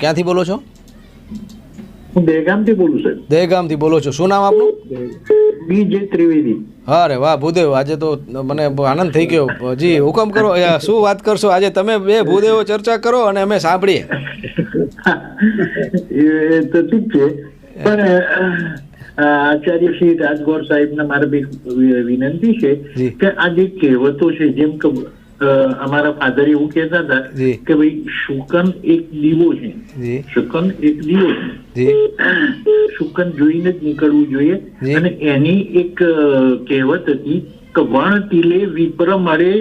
ક્યાંથી બોલો છો? હું દહેગામથી બોલું છું. દહેગામથી બોલો છો. શું નામ આપનું? બીજે ત્રિવેદી. અરે વાહ ભૂદેવ, આજે તો મને આનંદ થઈ ગયો. જી હુકમ કરો, શું વાત કરશો આજે? તમે બે ભૂદેવો ચર્ચા કરો અને અમે સાંભળીએ. એ તો ઠીક છે, પણ આચાર્ય શ્રી રાજગોર સાહેબને મારે વિનંતી છે કે આ જે કહેવતો છે, જેમ કે અમારા ફાધર એવું કહેતા હતા કે ભાઈ શુકન એક દીવો છે, શુકન એક દીવો છે, શુકન જોઈને જ નીકળવું જોઈએ. અને એની એક કહેવત હતી કે વણ તિલે વિપ્ર મળે,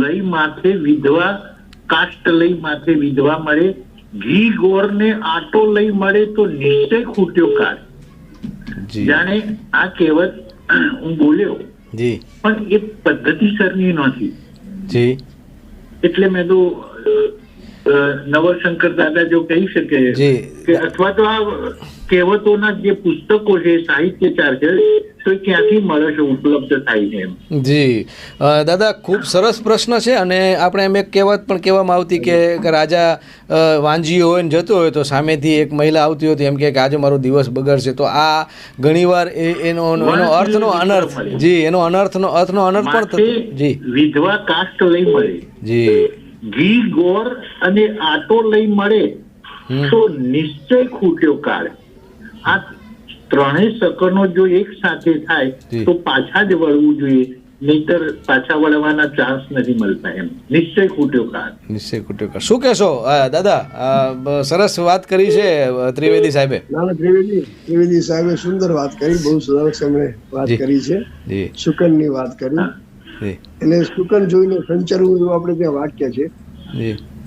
લઈ માથે વિધવા, કાષ્ટ લઈ માથે વિધવા મળે, ઘી ગોર ને આટો લઈ મળે તો નિશ્ચય ખૂટ્યો કાર. જાણે આ કહેવત હું બોલ્યો પણ એ પદ્ધતિસરની નથી. એટલે મેં તો નવશંકર દાદા જો કહી શકે કે અથવા તો આ કહેવતોના જે પુસ્તકો છે, સાહિત્યચાર છે, તો ક્યાંથી મળે છે, ઉપલબ્ધ થાય છે એમ? જી દાદા, ખૂબ સરસ પ્રશ્ન છે. અને આપણે એમ એક કહેવત પણ કહેવામાં આવતી કે રાજા વાંજીયો હોય ને જતો હોય તો સામેથી એક મહિલા આવતી હતી, એમ કે આજે મારો દિવસ બગડશે. તો આ ઘણીવાર એનો અર્થનો અનર્થ, જી એનો અર્થનો અનર્થ પણ થતો. જી વિધવા કાષ્ટ લઈ મળે, જી ઘી ગોર અને આટો લઈ મળે તો નિશ્ચય ખૂટ્યો કાળ. આ ત્રણેય સકનો જો એક સાથે થાય તો પાછા જ વળવું જોઈએ, નહીતર પાછા વળવાના ચાન્સ નથી મળતા એમ. નિશ્ચય ખૂટ્યો કાળ, નિશ્ચય ખૂટ્યો કાળ. શું કહેશો દાદા? સરસ વાત કરી છે ત્રિવેદી સાહેબે. ત્રિવેદી સાહેબે સુંદર વાત કરી, બહુ સરસ એમણે વાત કરી છે. શુકન ની વાત કરી, એટલે શુકન જોઈને સંચરવું એવું આપણે ત્યાં વાક્ય છે.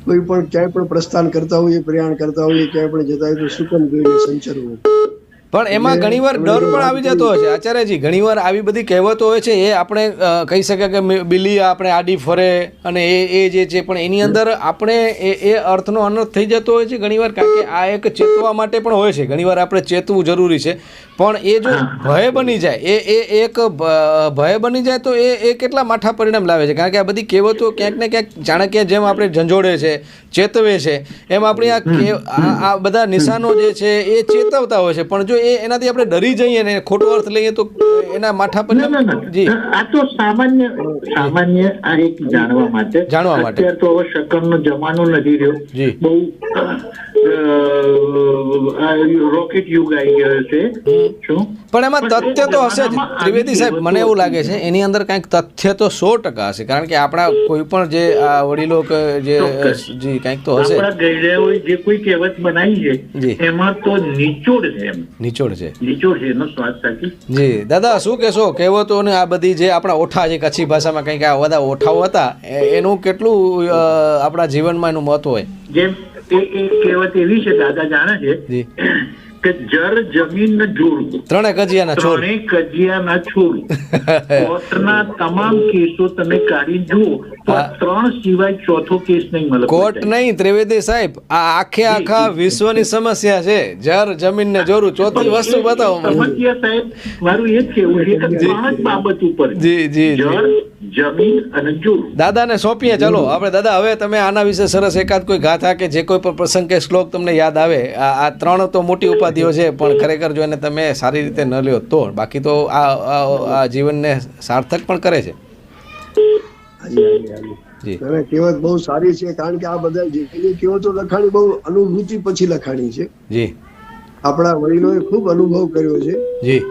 કોઈ પણ ક્યાંય પણ પ્રસ્થાન કરતા હોઈએ, પ્રયાણ કરતા હોઈએ, ક્યાંય પણ જતા હોય તો શુકન જોઈને સંચરવું. પણ એમાં ઘણીવાર ડર પણ આવી જતો હોય છે આચાર્યજી. ઘણીવાર આવી બધી કહેવતો હોય છે, એ આપણે કહી શકીએ કે બિલી આપણે આડી ફરે અને એ જે છે, પણ એની અંદર આપણે એ અર્થનો અનર્થ થઈ જતો હોય છે ઘણીવાર. કારણ કે આ એક ચેતવા માટે પણ હોય છે. ઘણીવાર આપણે ચેતવું જરૂરી છે, પણ એ જો ભય બની જાય, એ એક ભય બની જાય તો એ કેટલા માઠા પરિણામ લાવે છે. કારણ કે આ બધી કહેવતો ક્યાંક ને ક્યાંક જાણે કે જેમ આપણે ઝંઝોડે છે, ચેતવે છે, એમ આપણી આ બધા નિશાનો જે છે એ ચેતવતા હોય છે. પણ જો એનાથી આપણે ડરી જઈએ ને ખોટો અર્થ લઈએ તો એના માઠા પરિણામ. જી આ તો સામાન્ય આ એક જાણવા માટે. અત્યારે તો હવે શકનનો જમાનો નથી રહ્યો, બહુ રોકેટ યુગ આવી ગયો છે. શું પણ એમાં તથ્ય તો હશે જ ત્રિવેદી સાહેબ, મને એવું લાગે છે એની અંદર કંઈક તથ્ય તો 100% હશે. કારણ કે આપણા કોઈ પણ જે વડીલો કે જે જી કંઈક તો હશે. આપણા ગયડાઓએ જે કોઈ કહેવત બનાવી છે એમાં તો નિચોડ છે, એમ નિચોડ છે એનો સ્વાદ સાચી. જી દાદા, શું કહેશો કહેવતો ને આ બધી જે આપણા ઓઠા છે, કચ્છી ભાષામાં કંઈક આ બધા ઓઠાઓ હતા, એનું કેટલું આપણા જીવનમાં એનું મહત્વ હોય? જેમ એક કહેવત એવી છે, દાદા જાણે છે કે જર જમીન ન જોડવું, ત્રણે કજિયાના છોડ, કોર્ટના તમામ કેસો તમે કાઢી જુઓ તો 3 સિવાય ચોથો કેસ નહીં મળે. કોર્ટ નહીં ત્રિવેદી સાહેબ, આ આખા વિશ્વની સમસ્યા છે. જર જમીન ને જોરું, ચોથી વસ્તુ બતાવો. સમસ્યા સાહેબ મારું એ જ કેવું છે કે 3 જ બાબત ઉપર, જર, જમીન અને જોરું. દાદાને સોંપીએ. ચલો આપણે દાદા, હવે તમે આના વિશે સરસ એકાદ કોઈ ગાથા કે જે કોઈ પણ પ્રસંગ કે શ્લોક તમને યાદ આવે. આ 3 તો મોટી ઉપાધિઓ છે, પણ ખરેખર જો એને તમે સારી રીતે ન લ્યો તો, બાકી તો આ જીવનને સાર્થક પણ કરે છે. કહેવત બહુ સારી છે, કારણ કે આ બધા જે કહેવતો લખાણી બહુ અનુભૂતિ પછી લખાણી છે. જી આપણા વડીલોએ ખૂબ અનુભવ કર્યો છે. જી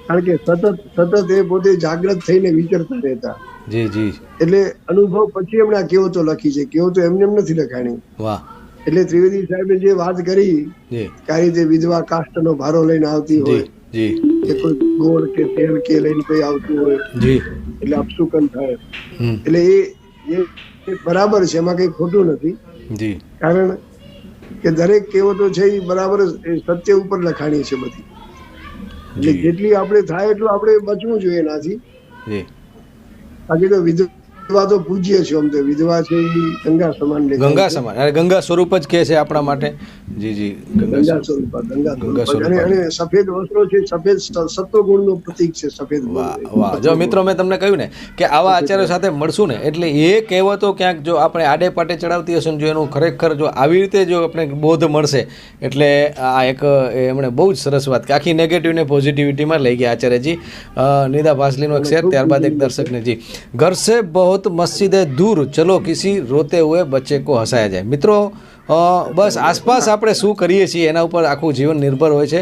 કારણ કે સતત એ પોતે જાગૃત થઈને વિચરતા રહેતા. જી જી એટલે અનુભવ પછી એમણે આ કહેવતો લખી છે. કહેવતો એમને એમ નથી લખાણી. વાહ. એટલે ત્રિવેદી સાહેબે જે વાત કરી કે આ રીતે વિધવા કાષ્ટનો ભારો લઈને આવતી હોય, કે કોઈ ગોળ કે તેલ કે લઈને કોઈ આવતું હોય, એટલે અપશુકન થાય. એટલે એ બરાબર છે, એમાં કઈ ખોટું નથી. કારણ કે દરેક કહેવતો છે એ બરાબર સત્ય ઉપર લખાણી છે બધી. એટલે જેટલી આપણે થાય એટલું આપણે બચવું જોઈએ એનાથી. બાકી તો વિધવા તો પૂજીએ છીએ આમ તો વિધવા છે એ ગંગા સમાન ગંગા સમાન અને ગંગા સ્વરૂપ જ કહે છે આપણા માટે. જી જી, ગંગા સ્વરૂપ ગંગા સ્વરૂપ અને સફેદ વસ્ત્રો છે, સફેદ સત્વગુણ નું પ્રતીક છે સફેદ. વાહ. જો મિત્રો મેં તમને કહ્યું ને કે આવા આચાર્યો સાથે મળશું ને એટલે એ કહેવતો ક્યાંક જો આપણે આડે પાટે ચડાવતી હશે ને જો એનું ખરેખર જો આવી રીતે જો આપણે બોધ મળશે એટલે આ એક એમણે બહુ જ સરસ વાત કે આખી નેગેટિવને પોઝિટિવિટીમાં લઈ ગયા આચાર્યજી. નિદા ભાસલીનો એક શેર, ત્યારબાદ એક દર્શકને જી, ઘર સે બહોત મસ્જિદે દૂર ચલો કિસી રોતે હુએ બચ્ચે કો હસાયા જાય. મિત્રો બસ આસપાસ આપણે શું કરીએ છીએ એના ઉપર આખું જીવન નિર્ભર હોય છે.